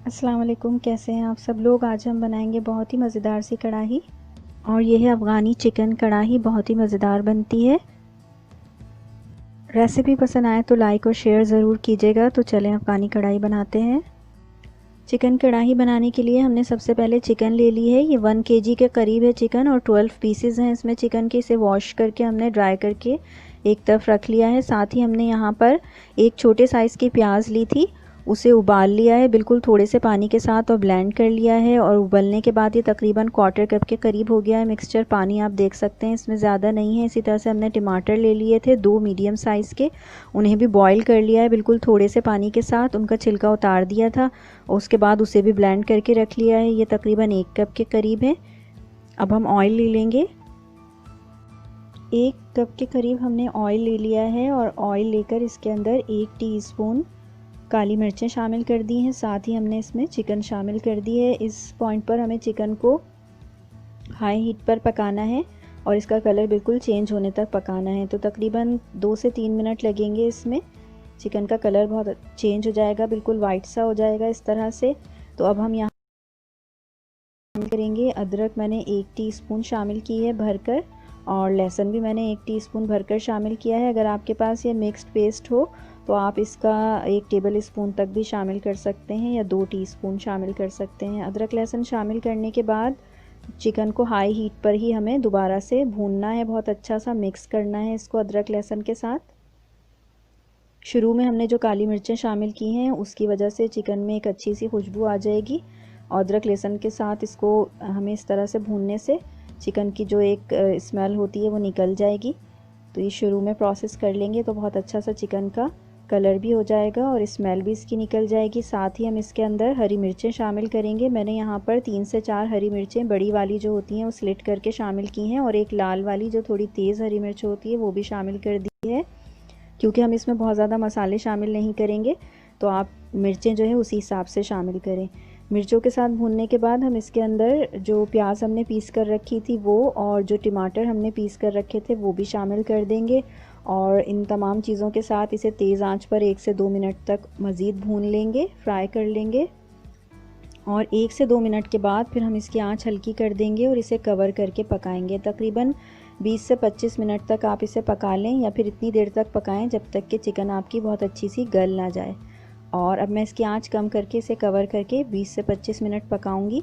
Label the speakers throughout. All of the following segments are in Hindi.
Speaker 1: अस्सलाम वालेकुम, कैसे हैं आप सब लोग। आज हम बनाएंगे बहुत ही मज़ेदार सी कढ़ाई। और ये है अफ़गानी चिकन कढ़ाई, बहुत ही मज़ेदार बनती है। रेसिपी पसंद आए तो लाइक और शेयर ज़रूर कीजिएगा। तो चलें अफ़गानी कढ़ाई बनाते हैं। चिकन कढ़ाई बनाने के लिए हमने सबसे पहले चिकन ले ली है। ये 1 kg के करीब है चिकन और 12 पीसेस हैं इसमें चिकन के। इसे वॉश करके हमने ड्राई करके एक तरफ रख लिया है। साथ ही हमने यहाँ पर एक छोटे साइज़ की प्याज ली थी, उसे उबाल लिया है बिल्कुल थोड़े से पानी के साथ और ब्लेंड कर लिया है। और उबलने के बाद ये तकरीबन 1/4 कप के करीब हो गया है मिक्सचर। पानी आप देख सकते हैं इसमें ज़्यादा नहीं है। इसी तरह से हमने टमाटर ले लिए थे 2 मीडियम साइज़ के, उन्हें भी बॉईल कर लिया है बिल्कुल थोड़े से पानी के साथ। उनका छिलका उतार दिया था और उसके बाद उसे भी ब्लेंड करके रख लिया है। ये तकरीबन 1 कप के करीब है। अब हम ऑयल ले लेंगे। 1 कप के करीब हमने ऑयल ले लिया है और ऑयल लेकर इसके अंदर 1 टीस्पून काली मिर्चें शामिल कर दी हैं। साथ ही हमने इसमें चिकन शामिल कर दी है। इस पॉइंट पर हमें चिकन को हाई हीट पर पकाना है और इसका कलर बिल्कुल चेंज होने तक पकाना है। तो तकरीबन 2 से 3 मिनट लगेंगे इसमें। चिकन का कलर बहुत चेंज हो जाएगा, बिल्कुल वाइट सा हो जाएगा इस तरह से। तो अब हम यहाँ करेंगे अदरक मैंने 1 टीस्पून शामिल की है भरकर, और लहसुन भी मैंने 1 टीस्पून भरकर शामिल किया है। अगर आपके पास ये मिक्स्ड पेस्ट हो तो आप इसका 1 टेबल स्पून तक भी शामिल कर सकते हैं या 2 टीस्पून शामिल कर सकते हैं। अदरक लहसुन शामिल करने के बाद चिकन को हाई हीट पर ही हमें दोबारा से भूनना है, बहुत अच्छा सा मिक्स करना है इसको अदरक लहसुन के साथ। शुरू में हमने जो काली मिर्चें शामिल की हैं उसकी वजह से चिकन में एक अच्छी सी खुशबू आ जाएगी। अदरक लहसुन के साथ इसको हमें इस तरह से भूनने से चिकन की जो एक स्मेल होती है वो निकल जाएगी। तो ये शुरू में प्रोसेस कर लेंगे तो बहुत अच्छा सा चिकन का कलर भी हो जाएगा और स्मेल भी इसकी निकल जाएगी। साथ ही हम इसके अंदर हरी मिर्चें शामिल करेंगे। मैंने यहाँ पर 3 से 4 हरी मिर्चें बड़ी वाली जो होती हैं वो स्लिट करके शामिल की हैं और एक लाल वाली जो थोड़ी तेज़ हरी मिर्च होती है वो भी शामिल कर दी है। क्योंकि हम इसमें बहुत ज़्यादा मसाले शामिल नहीं करेंगे तो आप मिर्चें जो है उसी हिसाब से शामिल करें। मिर्चों के साथ भूनने के बाद हम इसके अंदर जो प्याज हमने पीस कर रखी थी वो और जो टमाटर हमने पीस कर रखे थे वो भी शामिल कर देंगे और इन तमाम चीज़ों के साथ इसे तेज़ आंच पर 1 से 2 मिनट तक मज़ीद भून लेंगे, फ्राई कर लेंगे। और 1 से 2 मिनट के बाद फिर हम इसकी आंच हल्की कर देंगे और इसे कवर करके पकाएंगे। तकरीबन 20 से 25 मिनट तक आप इसे पका लें या फिर इतनी देर तक पकाएं जब तक कि चिकन आपकी बहुत अच्छी सी गल ना जाए। और अब मैं इसकी आंच कम करके इसे कवर करके 20 से 25 मिनट पकाऊंगी।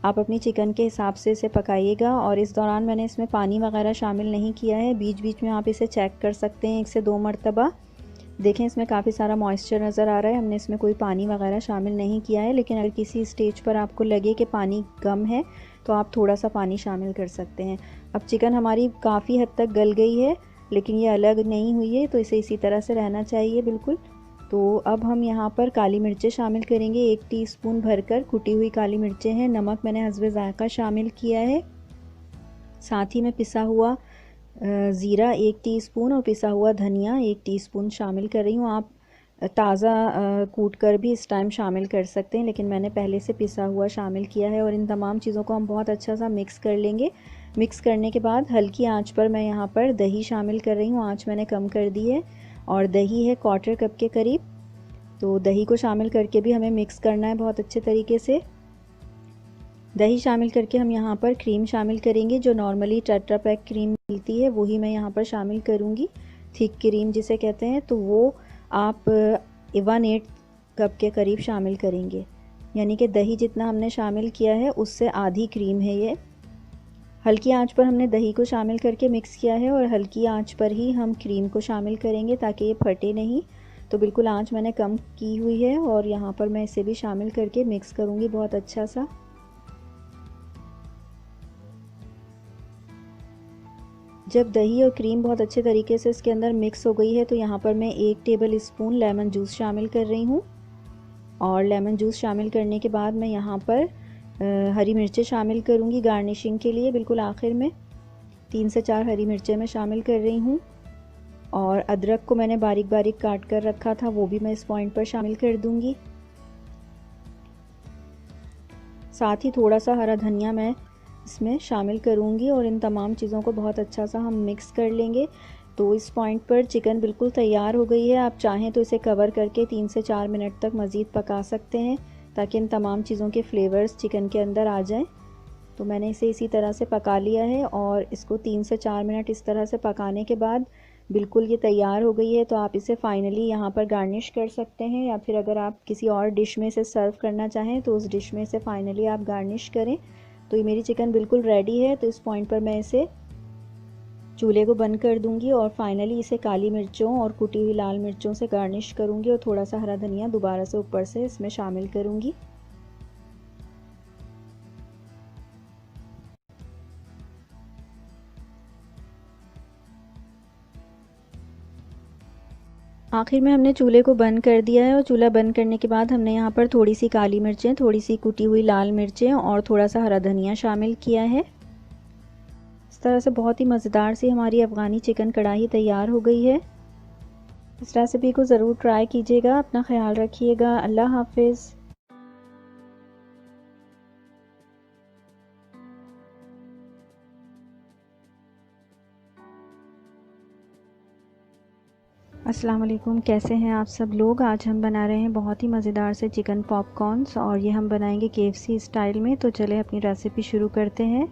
Speaker 1: आप अपनी चिकन के हिसाब से इसे पकाइएगा और इस दौरान मैंने इसमें पानी वगैरह शामिल नहीं किया है। बीच बीच में आप इसे चेक कर सकते हैं 1 से 2 मरतबा। देखें इसमें काफ़ी सारा मॉइस्चर नज़र आ रहा है, हमने इसमें कोई पानी वगैरह शामिल नहीं किया है। लेकिन अगर किसी स्टेज पर आपको लगे कि पानी कम है तो आप थोड़ा सा पानी शामिल कर सकते हैं। अब चिकन हमारी काफ़ी हद तक गल गई है लेकिन ये अलग नहीं हुई है, तो इसे इसी तरह से रहना चाहिए बिल्कुल। तो अब हम यहाँ पर काली मिर्चें शामिल करेंगे। 1 टीस्पून भरकर कुटी हुई काली मिर्चें हैं। नमक मैंने हस्बे ज़ायक़ा शामिल किया है। साथ ही में पिसा हुआ ज़ीरा 1 टीस्पून और पिसा हुआ धनिया 1 टीस्पून शामिल कर रही हूँ। आप ताज़ा कूट कर भी इस टाइम शामिल कर सकते हैं, लेकिन मैंने पहले से पिसा हुआ शामिल किया है। और इन तमाम चीज़ों को हम बहुत अच्छा सा मिक्स कर लेंगे। मिक्स करने के बाद हल्की आंच पर मैं यहाँ पर दही शामिल कर रही हूँ, आंच मैंने कम कर दी है। और दही है 1/4 कप के करीब। तो दही को शामिल करके भी हमें मिक्स करना है बहुत अच्छे तरीके से। दही शामिल करके हम यहाँ पर क्रीम शामिल करेंगे। जो नॉर्मली टेट्रा पैक क्रीम मिलती है वही मैं यहाँ पर शामिल करूँगी, थिक क्रीम जिसे कहते हैं। तो वो आप 1/8 कप के करीब शामिल करेंगे, यानी कि दही जितना हमने शामिल किया है उससे आधी क्रीम है ये। हल्की आंच पर हमने दही को शामिल करके मिक्स किया है और हल्की आंच पर ही हम क्रीम को शामिल करेंगे ताकि ये फटे नहीं। तो बिल्कुल आंच मैंने कम की हुई है और यहाँ पर मैं इसे भी शामिल करके मिक्स करूँगी बहुत अच्छा सा। जब दही और क्रीम बहुत अच्छे तरीके से इसके अंदर मिक्स हो गई है तो यहाँ पर मैं 1 टेबल स्पून लेमन जूस शामिल कर रही हूँ। और लेमन जूस शामिल करने के बाद मैं यहाँ पर हरी मिर्चें शामिल करूँगी गार्निशिंग के लिए बिल्कुल आखिर में। 3 से 4 हरी मिर्चें मैं शामिल कर रही हूँ। और अदरक को मैंने बारीक बारीक काट कर रखा था, वो भी मैं इस पॉइंट पर शामिल कर दूँगी। साथ ही थोड़ा सा हरा धनिया मैं इसमें शामिल करूँगी और इन तमाम चीज़ों को बहुत अच्छा सा हम मिक्स कर लेंगे। तो इस पॉइंट पर चिकन बिल्कुल तैयार हो गई है। आप चाहें तो इसे कवर करके 3 से 4 मिनट तक मज़ीद पका सकते हैं। ताकि इन तमाम चीज़ों के फ्लेवर्स चिकन के अंदर आ जाएं। तो मैंने इसे इसी तरह से पका लिया है और इसको 3 से 4 मिनट इस तरह से पकाने के बाद बिल्कुल ये तैयार हो गई है। तो आप इसे फाइनली यहाँ पर गार्निश कर सकते हैं, या फिर अगर आप किसी और डिश में इसे सर्व करना चाहें तो उस डिश में इसे फाइनली आप गार्निश करें। तो ये मेरी चिकन बिल्कुल रेडी है। तो इस पॉइंट पर मैं इसे चूल्हे को बंद कर दूंगी और फाइनली इसे काली मिर्चों और कुटी हुई लाल मिर्चों से गार्निश करूंगी और थोड़ा सा हरा धनिया दोबारा से ऊपर से इसमें शामिल करूंगी। आखिर में हमने चूल्हे को बंद कर दिया है और चूल्हा बंद करने के बाद हमने यहाँ पर थोड़ी सी काली मिर्चें, थोड़ी सी कुटी हुई लाल मिर्चें और थोड़ा सा हरा धनिया शामिल किया है। इस तरह से बहुत ही मज़ेदार सी हमारी अफ़गानी चिकन कढ़ाई तैयार हो गई है। इस रेसिपी को ज़रूर ट्राई कीजिएगा। अपना ख्याल रखिएगा। अल्लाह हाफिज़। अस्सलाम वालेकुम, कैसे हैं आप सब लोग। आज हम बना रहे हैं बहुत ही मज़ेदार से चिकन पॉपकॉर्न्स और ये हम बनाएंगे KFC स्टाइल में। तो चले अपनी रेसिपी शुरू करते हैं।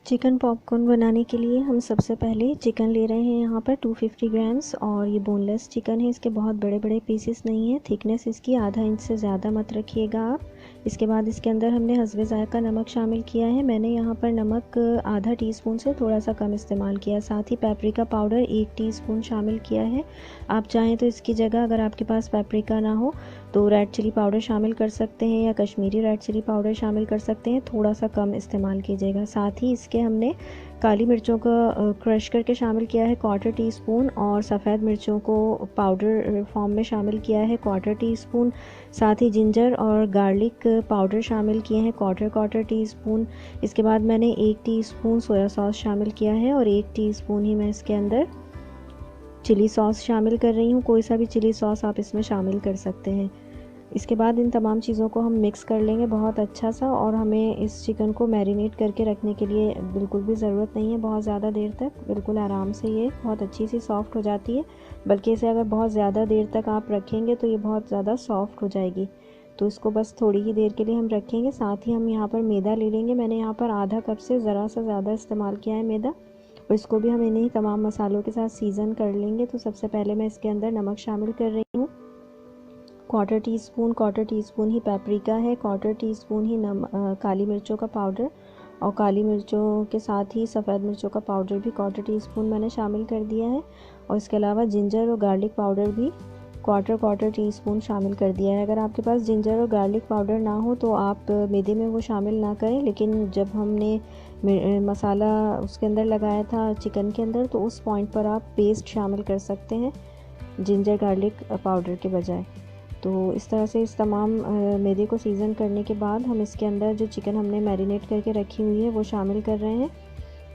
Speaker 1: चिकन पॉपकॉर्न बनाने के लिए हम सबसे पहले चिकन ले रहे हैं यहाँ पर 250 ग्राम्स और ये बोनलेस चिकन है। इसके बहुत बड़े बड़े पीसेस नहीं है। थिकनेस इसकी आधा इंच से ज़्यादा मत रखिएगा आप। इसके बाद इसके अंदर हमने हस्बे ज़ायक़ा नमक शामिल किया है। मैंने यहाँ पर नमक आधा टीस्पून से थोड़ा सा कम इस्तेमाल किया। साथ ही पेपरिका पाउडर 1 टीस्पून शामिल किया है। आप चाहें तो इसकी जगह अगर आपके पास पेपरिका ना हो तो रेड चिली पाउडर शामिल कर सकते हैं या कश्मीरी रेड चिली पाउडर शामिल कर सकते हैं, थोड़ा सा कम इस्तेमाल कीजिएगा। साथ ही इसके हमने काली मिर्चों का क्रश करके शामिल किया है 1/4 टीस्पून और सफ़ेद मिर्चों को पाउडर फॉर्म में शामिल किया है 1/4 टीस्पून। साथ ही जिंजर और गार्लिक पाउडर शामिल किए हैं 1/4 टीस्पून। इसके बाद मैंने 1 टीस्पून सोया सॉस शामिल किया है और 1 टीस्पून ही मैं इसके अंदर चिली सॉस शामिल कर रही हूँ। कोई सा भी चिली सॉस आप इसमें शामिल कर सकते हैं। इसके बाद इन तमाम चीज़ों को हम मिक्स कर लेंगे बहुत अच्छा सा। और हमें इस चिकन को मैरिनेट करके रखने के लिए बिल्कुल भी ज़रूरत नहीं है बहुत ज़्यादा देर तक। बिल्कुल आराम से ये बहुत अच्छी सी सॉफ़्ट हो जाती है। बल्कि इसे अगर बहुत ज़्यादा देर तक आप रखेंगे तो ये बहुत ज़्यादा सॉफ़्ट हो जाएगी। तो इसको बस थोड़ी ही देर के लिए हम रखेंगे। साथ ही हम यहाँ पर मैदा ले लेंगे। मैंने यहाँ पर आधा कप से ज़रा सा ज़्यादा इस्तेमाल किया है मैदा और इसको भी हम इन्हीं तमाम मसालों के साथ सीज़न कर लेंगे। तो सबसे पहले मैं इसके अंदर नमक शामिल कर रही हूँ 1/4 टीस्पून ही पेपरिका है, 1/4 टीस्पून ही काली मिर्चों का पाउडर और काली मिर्चों के साथ ही सफ़ेद मिर्चों का पाउडर भी 1/4 टीस्पून मैंने शामिल कर दिया है। और इसके अलावा जिंजर और गार्लिक पाउडर भी 1/4 टीस्पून शामिल कर दिया है। अगर आपके पास जिंजर और गार्लिक पाउडर ना हो तो आप मैदे में वो शामिल ना करें, लेकिन जब हमने मसाला उसके अंदर लगाया था चिकन के अंदर तो उस पॉइंट पर आप पेस्ट शामिल कर सकते हैं जिंजर गार्लिक पाउडर के बजाय। तो इस तरह से इस तमाम मैदे को सीज़न करने के बाद हम इसके अंदर जो चिकन हमने मैरिनेट करके रखी हुई है वो शामिल कर रहे हैं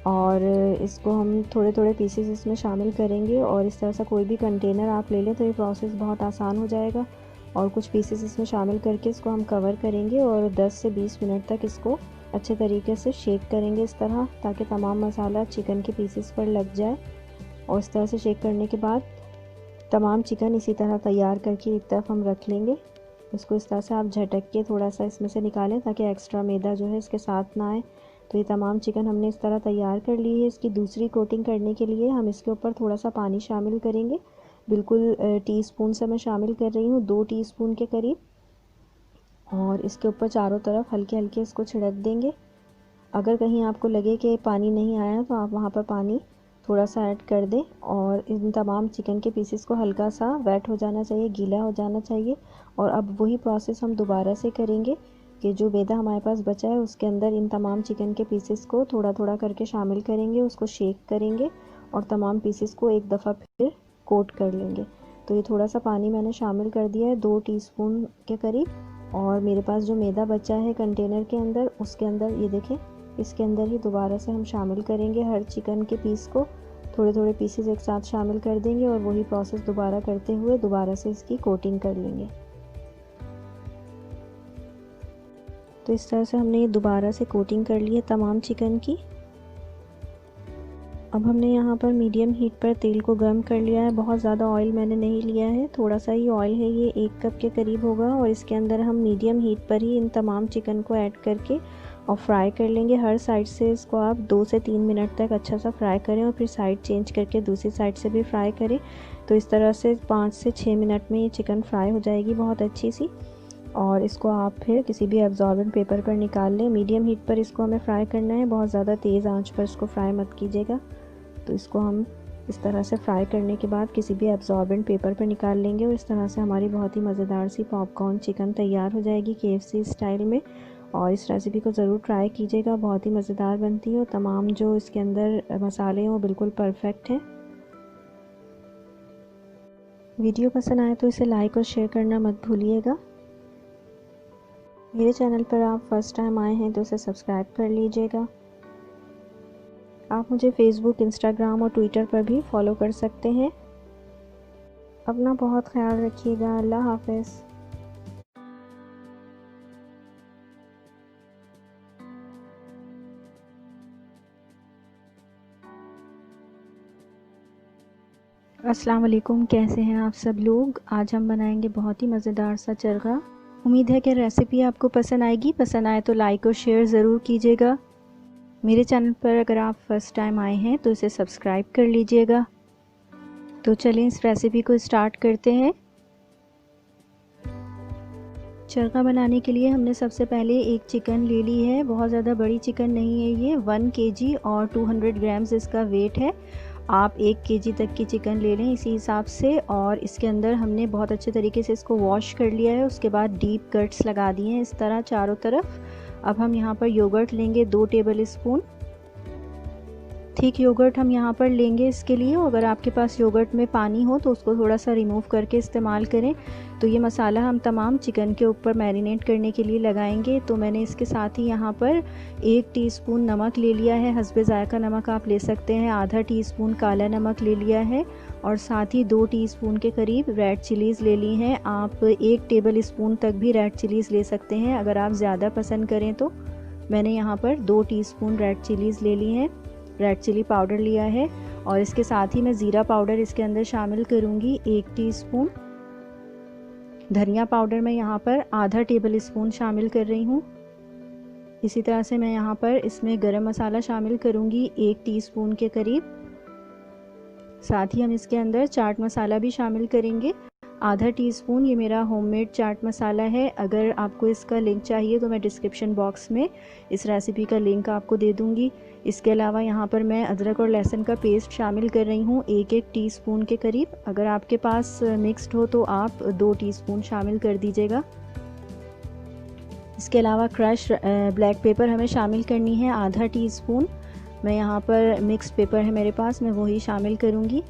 Speaker 1: और इसको हम थोड़े थोड़े पीसेस इसमें शामिल करेंगे। और इस तरह से कोई भी कंटेनर आप ले लें तो ये प्रोसेस बहुत आसान हो जाएगा। और कुछ पीसेस इसमें शामिल करके इसको हम कवर करेंगे और 10 से 20 मिनट तक इसको अच्छे तरीके से शेक करेंगे इस तरह, ताकि तमाम मसाला चिकन के पीसेस पर लग जाए। और इस तरह से शेक करने के बाद तमाम चिकन इसी तरह तैयार करके एक तरफ हम रख लेंगे। इसको इस तरह से आप झटक के थोड़ा सा इसमें से निकालें ताकि एक्स्ट्रा मैदा जो है इसके साथ ना आए। तो ये तमाम चिकन हमने इस तरह तैयार कर ली है। इसकी दूसरी कोटिंग करने के लिए हम इसके ऊपर थोड़ा सा पानी शामिल करेंगे। बिल्कुल टीस्पून से मैं शामिल कर रही हूँ 2 टीस्पून के करीब। और इसके ऊपर चारों तरफ हल्के हल्के इसको छिड़क देंगे। अगर कहीं आपको लगे कि पानी नहीं आया तो आप वहाँ पर पानी थोड़ा सा ऐड कर दें। और इन तमाम चिकन के पीसेस को हल्का सा वेट हो जाना चाहिए, गीला हो जाना चाहिए। और अब वही प्रोसेस हम दोबारा से करेंगे कि जो मैदा हमारे पास बचा है उसके अंदर इन तमाम चिकन के पीसेस को थोड़ा थोड़ा करके शामिल करेंगे, उसको शेक करेंगे और तमाम पीसेस को एक दफ़ा फिर कोट कर लेंगे। तो ये थोड़ा सा पानी मैंने शामिल कर दिया है 2 टीस्पून के करीब। और मेरे पास जो मैदा बचा है कंटेनर के अंदर उसके अंदर ये देखें, इसके अंदर ही दोबारा से हम शामिल करेंगे हर चिकन के पीस को। थोड़े थोड़े पीसेस एक साथ शामिल कर देंगे और वही प्रोसेस दोबारा करते हुए दोबारा से इसकी कोटिंग कर लेंगे। तो इस तरह से हमने ये दोबारा से कोटिंग कर ली है तमाम चिकन की। अब हमने यहाँ पर मीडियम हीट पर तेल को गर्म कर लिया है। बहुत ज़्यादा ऑयल मैंने नहीं लिया है, थोड़ा सा ही ऑयल है, ये 1 कप के करीब होगा। और इसके अंदर हम मीडियम हीट पर ही इन तमाम चिकन को ऐड करके और फ्राई कर लेंगे। हर साइड से इसको आप 2 से 3 मिनट तक अच्छा सा फ्राई करें और फिर साइड चेंज करके दूसरी साइड से भी फ्राई करें। तो इस तरह से 5 से 6 मिनट में ये चिकन फ्राई हो जाएगी बहुत अच्छी सी। और इसको आप फिर किसी भी एब्जॉर्बेंट पेपर पर निकाल लें। मीडियम हीट पर इसको हमें फ्राई करना है, बहुत ज़्यादा तेज़ आंच पर इसको फ्राई मत कीजिएगा। तो इसको हम इस तरह से फ्राई करने के बाद किसी भी एब्जॉर्बेंट पेपर पर निकाल लेंगे और इस तरह से हमारी बहुत ही मज़ेदार सी पॉपकॉर्न चिकन तैयार हो जाएगी KFC स्टाइल में। और इस रेसिपी को ज़रूर ट्राई कीजिएगा, बहुत ही मज़ेदार बनती है और तमाम जो इसके अंदर मसाले हैं वो बिल्कुल परफेक्ट हैं। वीडियो पसंद आए तो इसे लाइक और शेयर करना मत भूलिएगा। मेरे चैनल पर आप फर्स्ट टाइम आए हैं तो इसे सब्सक्राइब कर लीजिएगा। आप मुझे फेसबुक, इंस्टाग्राम और ट्विटर पर भी फॉलो कर सकते हैं। अपना बहुत ख्याल रखिएगा। अल्लाह हाफ़िज़। अस्सलाम वालेकुम, कैसे हैं आप सब लोग। आज हम बनाएंगे बहुत ही मज़ेदार सा चरगा। उम्मीद है कि रेसिपी आपको पसंद आएगी। पसंद आए तो लाइक और शेयर ज़रूर कीजिएगा। मेरे चैनल पर अगर आप फर्स्ट टाइम आए हैं तो इसे सब्सक्राइब कर लीजिएगा। तो चलिए इस रेसिपी को स्टार्ट करते हैं। चरगा बनाने के लिए हमने सबसे पहले एक चिकन ले ली है। बहुत ज़्यादा बड़ी चिकन नहीं है ये, 1 kg और 200 ग्राम्स इसका वेट है। आप 1 kg तक की चिकन ले लें इसी हिसाब से। और इसके अंदर हमने बहुत अच्छे तरीके से इसको वॉश कर लिया है। उसके बाद डीप कट्स लगा दिए हैं इस तरह चारों तरफ। अब हम यहाँ पर योगर्ट लेंगे 2 टेबल स्पून। थिक योगर्ट हम यहाँ पर लेंगे इसके लिए। अगर आपके पास योगर्ट में पानी हो तो उसको थोड़ा सा रिमूव करके इस्तेमाल करें। तो ये मसाला हम तमाम चिकन के ऊपर मैरिनेट करने के लिए लगाएंगे। तो मैंने इसके साथ ही यहाँ पर 1 टीस्पून नमक ले लिया है, हस्बे ज़ायका नमक आप ले सकते हैं। आधा टीस्पून काला नमक ले लिया है और साथ ही 2 टीस्पून के करीब रेड चिलीज़ ले ली हैं। आप 1 टेबल स्पून तक भी रेड चिलीज़ ले सकते हैं अगर आप ज़्यादा पसंद करें तो। मैंने यहाँ पर 2 टीस्पून रेड चिलीज़ ले ली हैं, रेड चिली पाउडर लिया है। और इसके साथ ही मैं ज़ीरा पाउडर इसके अंदर शामिल करूँगी 1 टीस्पून। धनिया पाउडर मैं यहाँ पर आधा टेबल स्पून शामिल कर रही हूँ। इसी तरह से मैं यहाँ पर इसमें गरम मसाला शामिल करूँगी 1 टीस्पून के करीब। साथ ही हम इसके अंदर चाट मसाला भी शामिल करेंगे आधा टीस्पून। ये मेरा होममेड चाट मसाला है। अगर आपको इसका लिंक चाहिए तो मैं डिस्क्रिप्शन बॉक्स में इस रेसिपी का लिंक आपको दे दूँगी। इसके अलावा यहाँ पर मैं अदरक और लहसुन का पेस्ट शामिल कर रही हूँ 1-1 टीस्पून के करीब। अगर आपके पास मिक्स्ड हो तो आप 2 टीस्पून शामिल कर दीजिएगा। इसके अलावा क्रश ब्लैक पेपर हमें शामिल करनी है आधा टीस्पून। मैं यहाँ पर मिक्स्ड पेपर है मेरे पास, मैं वही शामिल करूँगी।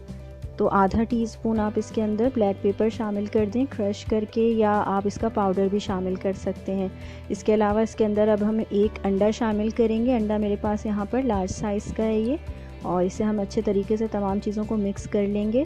Speaker 1: तो आधा टीस्पून आप इसके अंदर ब्लैक पेपर शामिल कर दें क्रश करके, या आप इसका पाउडर भी शामिल कर सकते हैं। इसके अलावा इसके अंदर अब हम 1 अंडा शामिल करेंगे। अंडा मेरे पास यहाँ पर लार्ज साइज़ का है ये। और इसे हम अच्छे तरीके से तमाम चीज़ों को मिक्स कर लेंगे।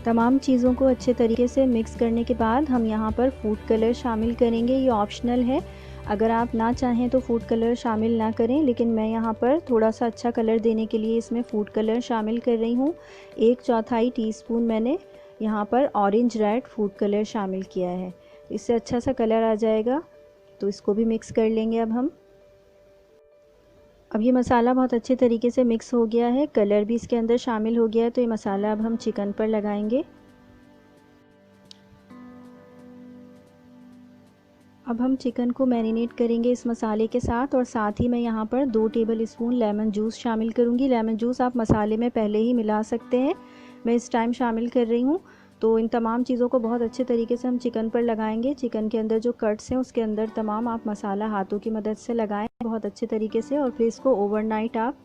Speaker 1: तमाम चीज़ों को अच्छे तरीके से मिक्स करने के बाद हम यहाँ पर फूड कलर शामिल करेंगे। ये ऑप्शनल है, अगर आप ना चाहें तो फूड कलर शामिल ना करें, लेकिन मैं यहाँ पर थोड़ा सा अच्छा कलर देने के लिए इसमें फ़ूड कलर शामिल कर रही हूँ। 1/4 टीस्पून मैंने यहाँ पर ऑरेंज रेड फूड कलर शामिल किया है। इससे अच्छा सा कलर आ जाएगा। तो इसको भी मिक्स कर लेंगे अब ये मसाला बहुत अच्छे तरीके से मिक्स हो गया है, कलर भी इसके अंदर शामिल हो गया है। तो ये मसाला अब हम चिकन पर लगाएंगे। अब हम चिकन को मैरिनेट करेंगे इस मसाले के साथ। और साथ ही मैं यहाँ पर 2 टेबल स्पून लेमन जूस शामिल करूँगी। लेमन जूस आप मसाले में पहले ही मिला सकते हैं, मैं इस टाइम शामिल कर रही हूँ। तो इन तमाम चीज़ों को बहुत अच्छे तरीके से हम चिकन पर लगाएंगे। चिकन के अंदर जो कट्स हैं उसके अंदर तमाम आप मसाला हाथों की मदद से लगाएं बहुत अच्छे तरीके से। और फिर इसको ओवरनाइट आप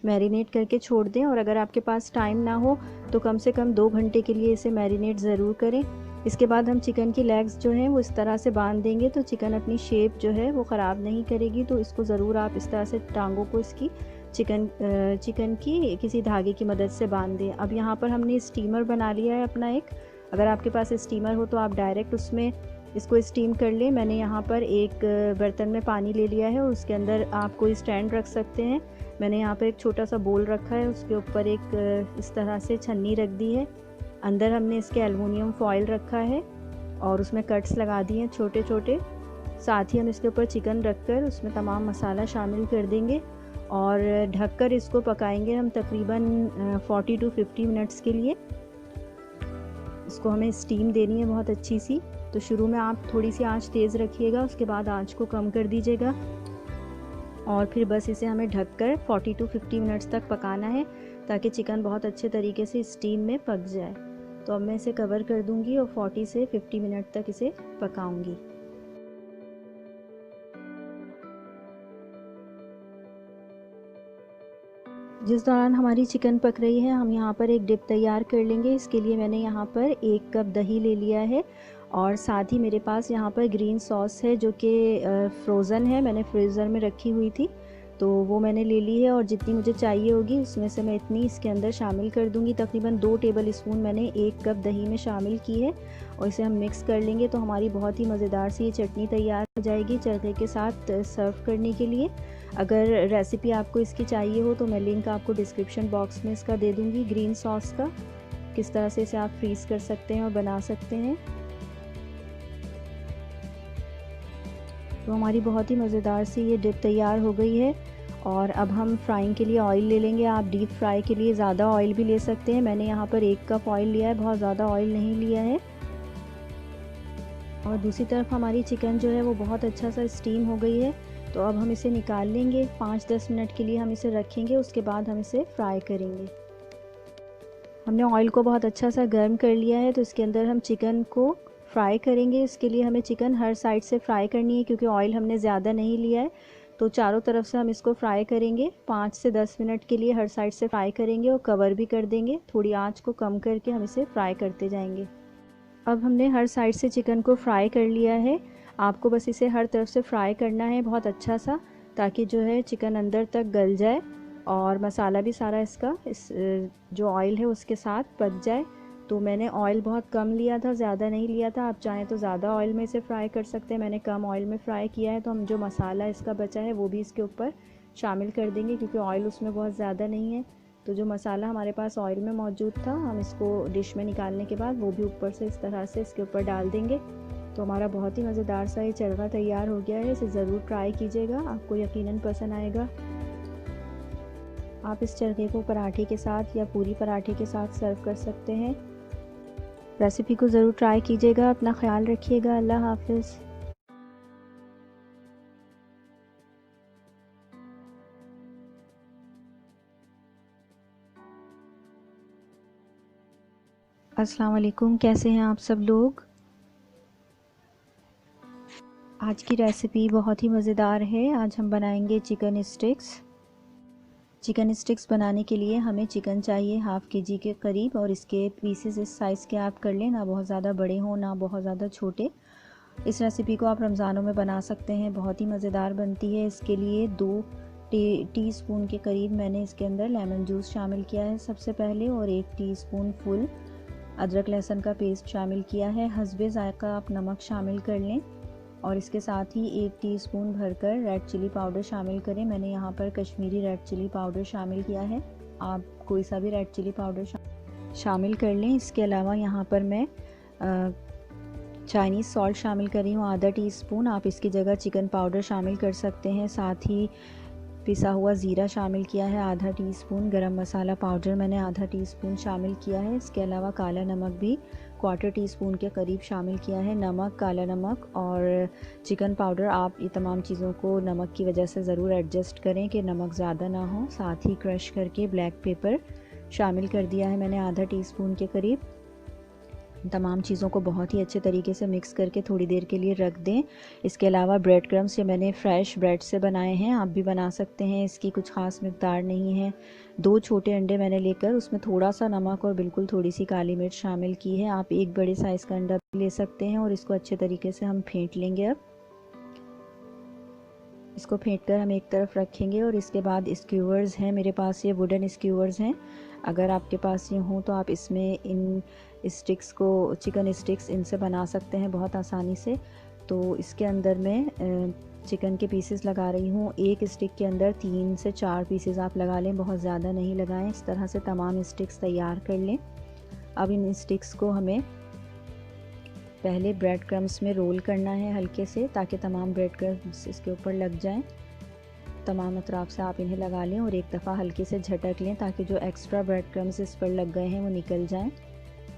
Speaker 1: मैरिनेट करके छोड़ दें। और अगर आपके पास टाइम ना हो तो कम से कम 2 घंटे के लिए इसे मैरिनेट ज़रूर करें। इसके बाद हम चिकन की लेग्स जो हैं वो इस तरह से बांध देंगे तो चिकन अपनी शेप जो है वो ख़राब नहीं करेगी। तो इसको ज़रूर आप इस तरह से टांगों को इसकी चिकन की किसी धागे की मदद से बांध दें। अब यहाँ पर हमने स्टीमर बना लिया है अपना एक। अगर आपके पास स्टीमर हो तो आप डायरेक्ट उसमें इसको स्टीम कर लें। मैंने यहाँ पर एक बर्तन में पानी ले लिया है और उसके अंदर आप कोई स्टैंड रख सकते हैं। मैंने यहाँ पर एक छोटा सा बोल रखा है, उसके ऊपर एक इस तरह से छन्नी रख दी है। अंदर हमने इसके एलुमिनियम फॉयल रखा है और उसमें कट्स लगा दिए हैं छोटे छोटे। साथ ही हम इसके ऊपर चिकन रखकर उसमें तमाम मसाला शामिल कर देंगे और ढककर इसको पकाएंगे हम तकरीबन 40 to 50 मिनट्स के लिए। इसको हमें स्टीम देनी है बहुत अच्छी सी। तो शुरू में आप थोड़ी सी आंच तेज़ रखिएगा, उसके बाद आंच को कम कर दीजिएगा और फिर बस इसे हमें ढककर 40 to 50 मिनट्स तक पकाना है ताकि चिकन बहुत अच्छे तरीके से स्टीम में पक जाए। तो अब मैं इसे कवर कर दूंगी और 40 से 50 मिनट तक इसे पकाऊंगी। जिस दौरान हमारी चिकन पक रही है हम यहाँ पर एक डिप तैयार कर लेंगे। इसके लिए मैंने यहाँ पर 1 कप दही ले लिया है और साथ ही मेरे पास यहाँ पर ग्रीन सॉस है जो कि फ्रोज़न है, मैंने फ्रीज़र में रखी हुई थी, तो वो मैंने ले ली है और जितनी मुझे चाहिए होगी उसमें से मैं इतनी इसके अंदर शामिल कर दूंगी। तकरीबन 2 टेबल स्पून मैंने 1 कप दही में शामिल की है और इसे हम मिक्स कर लेंगे तो हमारी बहुत ही मज़ेदार सी ये चटनी तैयार हो जाएगी चरखे के साथ सर्व करने के लिए। अगर रेसिपी आपको इसकी चाहिए हो तो मैं लिंक आपको डिस्क्रिप्शन बॉक्स में इसका दे दूँगी, ग्रीन सॉस का, किस तरह से इसे आप फ्रीज़ कर सकते हैं और बना सकते हैं। तो हमारी बहुत ही मज़ेदार सी ये डिप तैयार हो गई है और अब हम फ्राइंग के लिए ऑयल ले लेंगे। आप डीप फ्राई के लिए ज़्यादा ऑयल भी ले सकते हैं। मैंने यहाँ पर 1 कप ऑयल लिया है, बहुत ज़्यादा ऑयल नहीं लिया है। और दूसरी तरफ हमारी चिकन जो है वो बहुत अच्छा सा स्टीम हो गई है, तो अब हम इसे निकाल लेंगे। 5-10 मिनट के लिए हम इसे रखेंगे, उसके बाद हम इसे फ्राई करेंगे। हमने ऑयल को बहुत अच्छा सा गर्म कर लिया है, तो इसके अंदर हम चिकन को फ्राई करेंगे। इसके लिए हमें चिकन हर साइड से फ्राई करनी है क्योंकि ऑयल हमने ज़्यादा नहीं लिया है, तो चारों तरफ से हम इसको फ्राई करेंगे। 5 से 10 मिनट के लिए हर साइड से फ्राई करेंगे और कवर भी कर देंगे। थोड़ी आंच को कम करके हम इसे फ्राई करते जाएंगे। अब हमने हर साइड से चिकन को फ्राई कर लिया है। आपको बस इसे हर तरफ से फ्राई करना है बहुत अच्छा सा, ताकि जो है चिकन अंदर तक गल जाए और मसाला भी सारा इसका इस जो ऑयल है उसके साथ पक जाए। तो मैंने ऑयल बहुत कम लिया था, ज़्यादा नहीं लिया था। आप चाहें तो ज़्यादा ऑयल में इसे फ्राई कर सकते हैं, मैंने कम ऑयल में फ्राई किया है। तो हम जो मसाला इसका बचा है वो भी इसके ऊपर शामिल कर देंगे क्योंकि ऑयल उसमें बहुत ज़्यादा नहीं है। तो जो मसाला हमारे पास ऑयल में मौजूद था हम इसको डिश में निकालने के बाद वो भी ऊपर से इस तरह से इसके ऊपर डाल देंगे। तो हमारा बहुत ही मज़ेदार सा ये चरखा तैयार हो गया है। इसे ज़रूर ट्राई कीजिएगा, आपको यकीनन पसंद आएगा। आप इस चरखे को पराठे के साथ या पूरी पराठे के साथ सर्व कर सकते हैं। रेसिपी को ज़रूर ट्राई कीजिएगा। अपना ख्याल रखिएगा। अल्लाह हाफिज़। अस्सलाम वालेकुम, कैसे हैं आप सब लोग। आज की रेसिपी बहुत ही मज़ेदार है। आज हम बनाएंगे चिकन स्टिक्स। चिकन स्टिक्स बनाने के लिए हमें चिकन चाहिए हाफ़ kg के करीब और इसके पीसेस इस साइज़ के आप कर लें, ना बहुत ज़्यादा बड़े हों ना बहुत ज़्यादा छोटे। इस रेसिपी को आप रमज़ानों में बना सकते हैं, बहुत ही मज़ेदार बनती है। इसके लिए 2 टीस्पून के करीब मैंने इसके अंदर लेमन जूस शामिल किया है सबसे पहले, और 1 टीस्पून फुल अदरक लहसुन का पेस्ट शामिल किया है। हस्बे ज़ायक़ा आप नमक शामिल कर लें और इसके साथ ही 1 टीस्पून भरकर रेड चिली पाउडर शामिल करें। मैंने यहाँ पर कश्मीरी रेड चिली पाउडर शामिल किया है, आप कोई सा भी रेड चिली पाउडर शामिल कर लें। इसके अलावा यहाँ पर मैं चाइनीज़ सॉल्ट शामिल कर रही हूँ आधा टीस्पून, आप इसकी जगह चिकन पाउडर शामिल कर सकते हैं। साथ ही पिसा हुआ ज़ीरा शामिल किया है आधा टीस्पून, गरम मसाला पाउडर मैंने आधा टीस्पून शामिल किया है। इसके अलावा काला नमक भी 1/4 टीस्पून के करीब शामिल किया है। नमक, काला नमक और चिकन पाउडर, आप ये तमाम चीज़ों को नमक की वजह से ज़रूर एडजस्ट करें कि नमक ज़्यादा ना हो। साथ ही क्रश करके ब्लैक पेपर शामिल कर दिया है मैंने आधा टीस्पून के करीब। तमाम चीज़ों को बहुत ही अच्छे तरीके से मिक्स करके थोड़ी देर के लिए रख दें। इसके अलावा ब्रेड क्रम्स ये मैंने फ्रेश ब्रेड से बनाए हैं, आप भी बना सकते हैं, इसकी कुछ ख़ास मिक़दार नहीं है। 2 छोटे अंडे मैंने लेकर उसमें थोड़ा सा नमक और बिल्कुल थोड़ी सी काली मिर्च शामिल की है। आप 1 बड़े साइज़ का अंडा ले सकते हैं और इसको अच्छे तरीके से हम फेंट लेंगे। अब इसको फेंट कर हम एक तरफ रखेंगे और इसके बाद स्क्यूवर्स हैं मेरे पास, ये वुडन स्क्यूवर्स हैं, अगर आपके पास ये हो तो आप इसमें इन स्टिक्स को, चिकन स्टिक्स, इनसे बना सकते हैं बहुत आसानी से। तो इसके अंदर मैं चिकन के पीसेस लगा रही हूँ। एक स्टिक के अंदर 3 से 4 पीसेस आप लगा लें, बहुत ज़्यादा नहीं लगाएं। इस तरह से तमाम स्टिक्स तैयार कर लें। अब इन स्टिक्स को हमें पहले ब्रेड क्रम्स में रोल करना है हल्के से, ताकि तमाम ब्रेड क्रम्स इसके ऊपर लग जाएं। तमाम अतराफ से आप इन्हें लगा लें और एक दफ़ा हल्के से झटक लें, ताकि जो एक्स्ट्रा ब्रेड क्रम्स इस पर लग गए हैं वो निकल जाएं।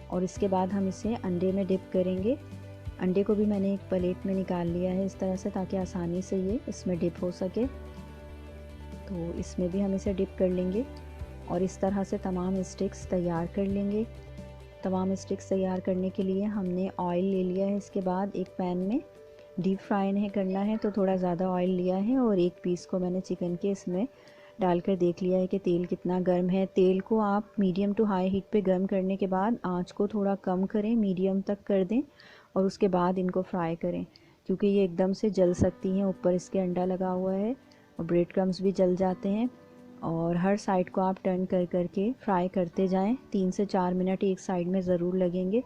Speaker 1: और इसके बाद हम इसे अंडे में डिप करेंगे। अंडे को भी मैंने एक प्लेट में निकाल लिया है इस तरह से, ताकि आसानी से ये इसमें डिप हो सके। तो इसमें भी हम इसे डिप कर लेंगे और इस तरह से तमाम स्टिक्स तैयार कर लेंगे। तमाम स्टिक्स तैयार करने के लिए हमने ऑयल ले लिया है। इसके बाद एक पैन में डीप फ्राई नहीं करना है, तो थोड़ा ज़्यादा ऑयल लिया है और एक पीस को मैंने चिकन के इसमें डालकर देख लिया है कि तेल कितना गर्म है। तेल को आप मीडियम टू हाई हीट पे गर्म करने के बाद आंच को थोड़ा कम करें, मीडियम तक कर दें और उसके बाद इनको फ्राई करें, क्योंकि ये एकदम से जल सकती हैं। ऊपर इसके अंडा लगा हुआ है और ब्रेड क्रम्स भी जल जाते हैं। और हर साइड को आप टर्न कर करके फ्राई करते जाएं। 3 से 4 मिनट एक साइड में ज़रूर लगेंगे।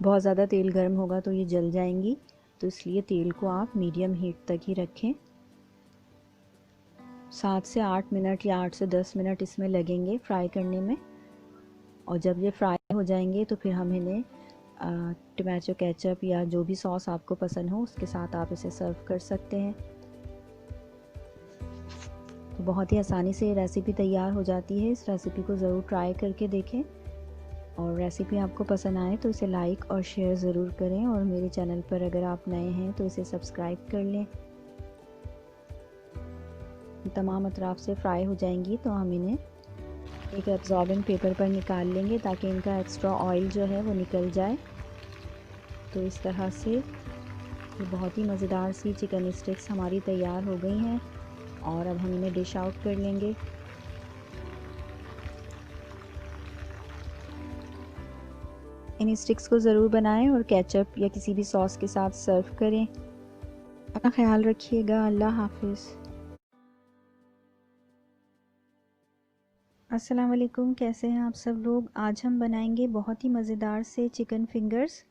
Speaker 1: बहुत ज़्यादा तेल गर्म होगा तो ये जल जाएंगी, तो इसलिए तेल को आप मीडियम हीट तक ही रखें। 7 से 8 मिनट या 8 से 10 मिनट इसमें लगेंगे फ्राई करने में। और जब ये फ्राई हो जाएंगे तो फिर हम इन्हें टमाटो केचप या जो भी सॉस आपको पसंद हो उसके साथ आप इसे सर्व कर सकते हैं। तो बहुत ही आसानी से ये रेसिपी तैयार हो जाती है। इस रेसिपी को ज़रूर ट्राई करके देखें और रेसिपी आपको पसंद आए तो इसे लाइक और शेयर ज़रूर करें। और मेरे चैनल पर अगर आप नए हैं तो इसे सब्सक्राइब कर लें। तमाम अतराफ से फ्राई हो जाएंगी तो हम इन्हें एक एब्जॉर्बिंग पेपर पर निकाल लेंगे, ताकि इनका एक्स्ट्रा ऑयल जो है वो निकल जाए। तो इस तरह से ये बहुत ही मज़ेदार सी चिकन स्टिक्स हमारी तैयार हो गई हैं और अब हम इन्हें डिश आउट कर लेंगे। इन स्टिक्स को ज़रूर बनाएं और केचप या किसी भी सॉस के साथ सर्व करें। अपना ख्याल रखिएगा। अल्लाह हाफिज़। अस्सलाम वालेकुम, कैसे हैं आप सब लोग। आज हम बनाएंगे बहुत ही मज़ेदार से चिकन फिंगर्स।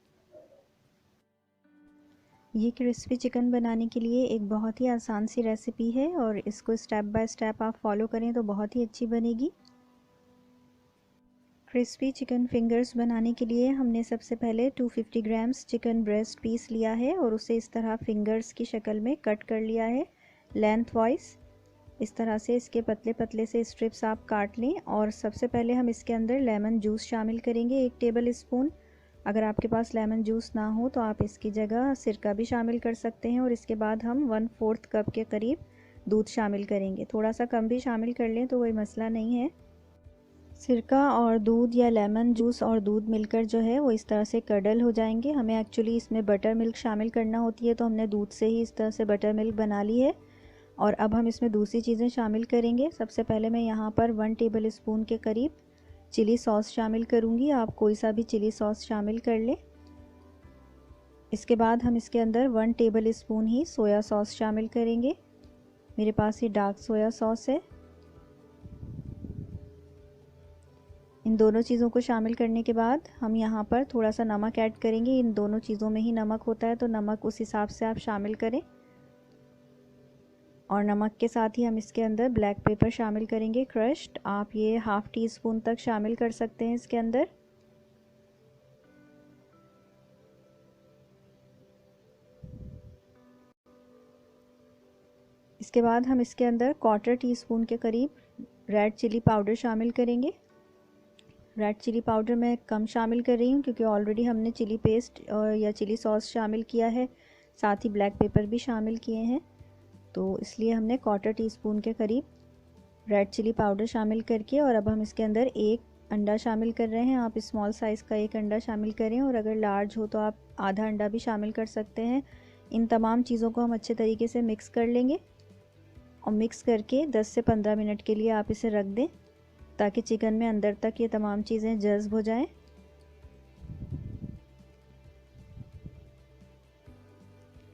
Speaker 1: ये क्रिस्पी चिकन बनाने के लिए एक बहुत ही आसान सी रेसिपी है और इसको स्टेप बाय स्टेप आप फॉलो करें तो बहुत ही अच्छी बनेगी। क्रिस्पी चिकन फिंगर्स बनाने के लिए हमने सबसे पहले 250 ग्राम्स चिकन ब्रेस्ट पीस लिया है और उसे इस तरह फिंगर्स की शक्ल में कट कर लिया है लेंथ वाइज। इस तरह से इसके पतले पतले से स्ट्रिप्स आप काट लें। और सबसे पहले हम इसके अंदर लेमन जूस शामिल करेंगे 1 टेबल स्पून। अगर आपके पास लेमन जूस ना हो तो आप इसकी जगह सिरका भी शामिल कर सकते हैं। और इसके बाद हम 1/4 कप के करीब दूध शामिल करेंगे। थोड़ा सा कम भी शामिल कर लें तो कोई मसला नहीं है। सिरका और दूध या लेमन जूस और दूध मिलकर जो है वो इस तरह से कडल हो जाएंगे। हमें एक्चुअली इसमें बटर मिल्क शामिल करना होती है, तो हमने दूध से ही इस तरह से बटर मिल्क बना ली है। और अब हम इसमें दूसरी चीज़ें शामिल करेंगे। सबसे पहले मैं यहाँ पर 1 टेबल स्पून के करीब चिली सॉस शामिल करूँगी। आप कोई सा भी चिली सॉस शामिल कर लें। इसके बाद हम इसके अंदर 1 टेबल स्पून ही सोया सॉस शामिल करेंगे। मेरे पास ये डार्क सोया सॉस है। इन दोनों चीज़ों को शामिल करने के बाद हम यहाँ पर थोड़ा सा नमक ऐड करेंगे। इन दोनों चीज़ों में ही नमक होता है, तो नमक उस हिसाब से आप शामिल करें। और नमक के साथ ही हम इसके अंदर ब्लैक पेपर शामिल करेंगे क्रश्ड। आप ये ½ टी स्पून तक शामिल कर सकते हैं इसके अंदर। इसके बाद हम इसके अंदर 1/4 टीस्पून के करीब रेड चिली पाउडर शामिल करेंगे। रेड चिली पाउडर मैं कम शामिल कर रही हूँ क्योंकि ऑलरेडी हमने चिली पेस्ट या चिली सॉस शामिल किया है, साथ ही ब्लैक पेपर भी शामिल किए हैं। तो इसलिए हमने 1/4 टीस्पून के करीब रेड चिली पाउडर शामिल करके, और अब हम इसके अंदर 1 अंडा शामिल कर रहे हैं। आप स्मॉल साइज़ का 1 अंडा शामिल करें और अगर लार्ज हो तो आप आधा अंडा भी शामिल कर सकते हैं। इन तमाम चीज़ों को हम अच्छे तरीके से मिक्स कर लेंगे और मिक्स करके 10 से 15 मिनट के लिए आप इसे रख दें, ताकि चिकन में अंदर तक ये तमाम चीज़ें जज़्ब हो जाएं।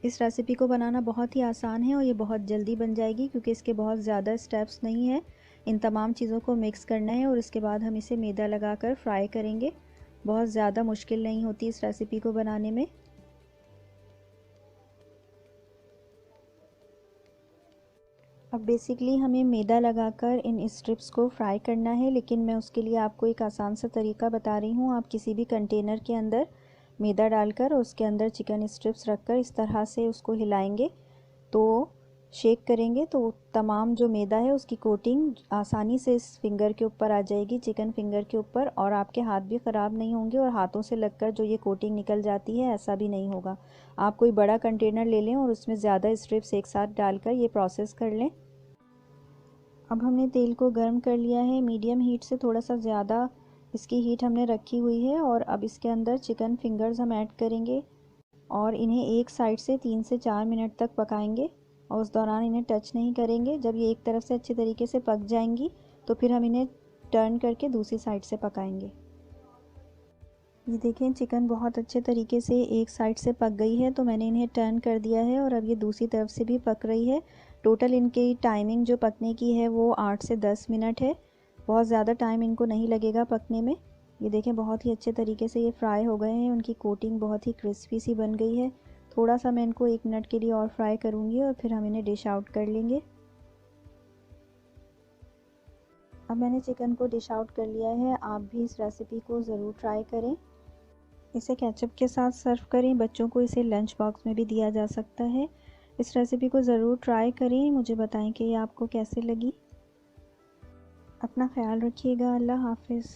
Speaker 1: इस रेसिपी को बनाना बहुत ही आसान है और ये बहुत जल्दी बन जाएगी क्योंकि इसके बहुत ज़्यादा स्टेप्स नहीं है। इन तमाम चीज़ों को मिक्स करना है और इसके बाद हम इसे मैदा लगाकर फ्राई करेंगे। बहुत ज़्यादा मुश्किल नहीं होती इस रेसिपी को बनाने में। अब बेसिकली हमें मैदा लगाकर इन स्ट्रिप्स को फ्राई करना है, लेकिन मैं उसके लिए आपको एक आसान सा तरीका बता रही हूँ। आप किसी भी कंटेनर के अंदर मैदा डालकर और उसके अंदर चिकन स्ट्रिप्स रखकर इस तरह से उसको हिलाएंगे, तो शेक करेंगे तो तमाम जो मैदा है उसकी कोटिंग आसानी से इस फिंगर के ऊपर आ जाएगी, चिकन फिंगर के ऊपर, और आपके हाथ भी ख़राब नहीं होंगे और हाथों से लगकर जो ये कोटिंग निकल जाती है ऐसा भी नहीं होगा। आप कोई बड़ा कंटेनर ले लें और उसमें ज़्यादा स्ट्रिप्स एक साथ डालकर ये प्रोसेस कर लें। अब हमने तेल को गर्म कर लिया है, मीडियम हीट से थोड़ा सा ज़्यादा इसकी हीट हमने रखी हुई है, और अब इसके अंदर चिकन फिंगर्स हम ऐड करेंगे और इन्हें एक साइड से 3 से 4 मिनट तक पकाएंगे और उस दौरान इन्हें टच नहीं करेंगे। जब ये एक तरफ से अच्छी तरीके से पक जाएंगी तो फिर हम इन्हें टर्न करके दूसरी साइड से पकाएंगे। ये देखें चिकन बहुत अच्छे तरीके से एक साइड से पक गई है, तो मैंने इन्हें टर्न कर दिया है और अब ये दूसरी तरफ से भी पक रही है। टोटल इनकी टाइमिंग जो पकने की है वो 8 से 10 मिनट है। बहुत ज़्यादा टाइम इनको नहीं लगेगा पकने में। ये देखें बहुत ही अच्छे तरीके से ये फ्राई हो गए हैं, उनकी कोटिंग बहुत ही क्रिस्पी सी बन गई है। थोड़ा सा मैं इनको 1 मिनट के लिए और फ्राई करूँगी और फिर हम इन्हें डिश आउट कर लेंगे। अब मैंने चिकन को डिश आउट कर लिया है। आप भी इस रेसिपी को ज़रूर ट्राई करें। इसे केचप के साथ सर्व करें, बच्चों को इसे लंच बॉक्स में भी दिया जा सकता है। इस रेसिपी को ज़रूर ट्राई करें, मुझे बताएं कि ये आपको कैसे लगी। अपना ख्याल रखिएगा। अल्लाह हाफ़िज़।